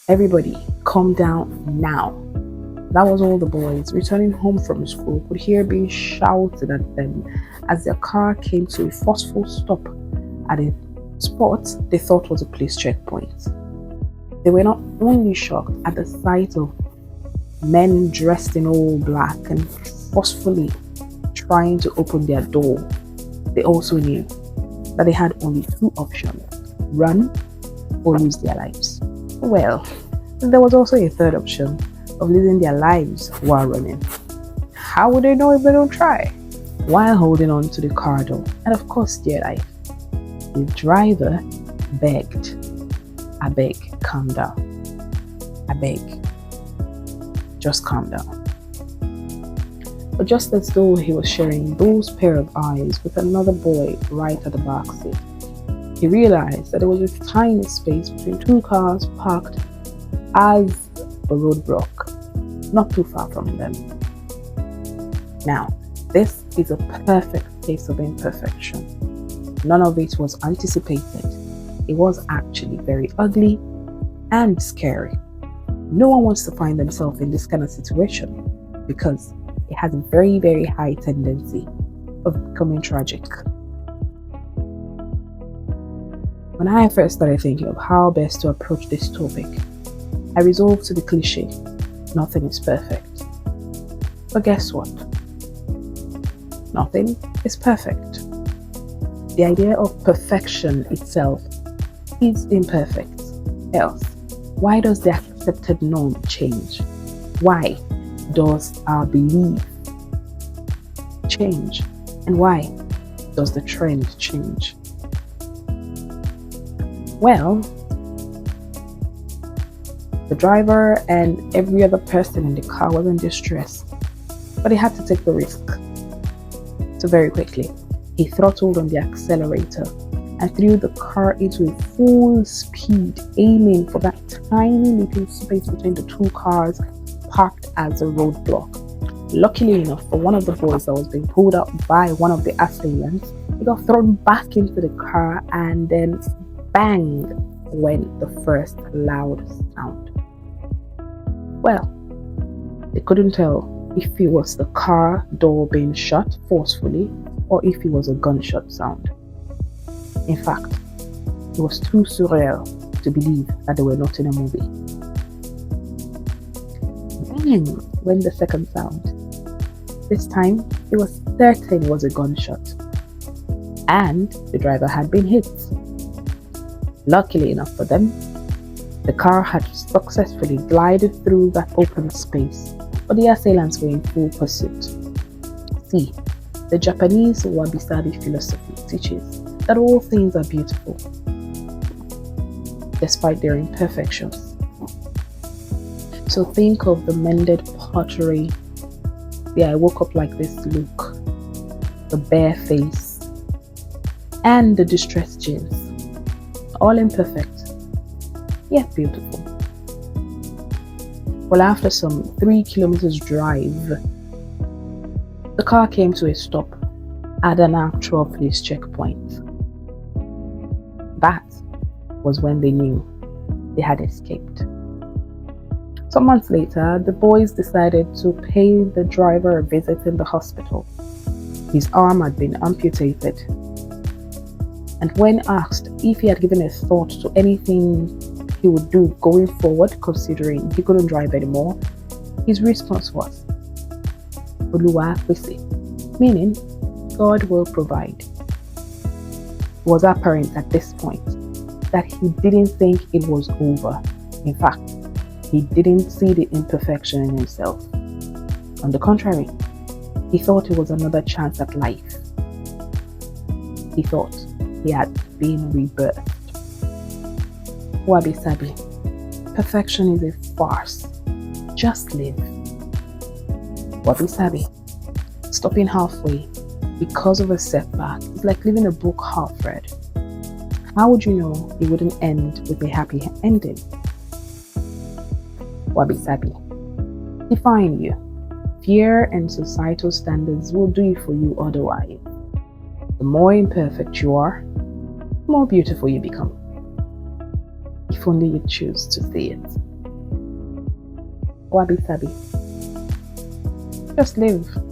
Everybody, calm down now. That was all the boys returning home from school could hear being shouted at them as their car came to a forceful stop at a spot they thought was a police checkpoint. They were not only shocked at the sight of men dressed in all black and forcefully trying to open their door, they also knew that they had only two options: run or lose their lives. Well, there was also a third option of losing their lives while running. How would they know if they don't try? While holding on to the car door and, of course, their life, the driver begged, "I beg, calm down. I beg, just calm down." But just as though he was sharing those pair of eyes with another boy right at the back seat, he realized that there was a tiny space between two cars parked as a roadblock, not too far from them. Now, this is a perfect case of imperfection. None of it was anticipated. It was actually very ugly and scary. No one wants to find themselves in this kind of situation because it has a very, very high tendency of becoming tragic. When I first started thinking of how best to approach this topic, I resolved to be cliche: nothing is perfect. But guess what? Nothing is perfect. The idea of perfection itself is imperfect. Else, why does the accepted norm change? Why does our belief change? And why does the trend change? Well, the driver and every other person in the car was in distress, but he had to take the risk. So very quickly, he throttled on the accelerator and threw the car into a full speed, aiming for that tiny little space between the two cars parked as a roadblock. Luckily enough for one of the boys that was being pulled out by one of the assailants, he got thrown back into the car and then bang went the first loud sound. Well, they couldn't tell if it was the car door being shut forcefully or if it was a gunshot sound. In fact, it was too surreal to believe that they were not in a movie. Then went the second sound. This time, it was certain it was a gunshot, and the driver had been hit. Luckily enough for them, the car had successfully glided through that open space, but the assailants were in full pursuit. See, the Japanese Wabi Sabi philosophy teaches that all things are beautiful, despite their imperfections. So think of the mended pottery, the "I woke up like this" look, the bare face, and the distressed jeans. All imperfect, yet beautiful. Well, after some 3 kilometers drive, the car came to a stop at an actual police checkpoint. That was when they knew they had escaped. Some months later, the boys decided to pay the driver a visit in the hospital. His arm had been amputated, and when asked if he had given a thought to anything he would do going forward, considering he couldn't drive anymore, his response was, "Oluwa pese," meaning God will provide. It was apparent at this point that he didn't think it was over. In fact, he didn't see the imperfection in himself. On the contrary, he thought it was another chance at life. He thought he had been rebirthed. Wabi Sabi, perfection is a farce. Just live. Wabi Sabi, stopping halfway because of a setback is like leaving a book half read. How would you know it wouldn't end with a happy ending? Wabi Sabi, define you. Fear and societal standards will do it for you otherwise. The more imperfect you are, the more beautiful you become. If only you choose to see it. Wabi Sabi. Just live.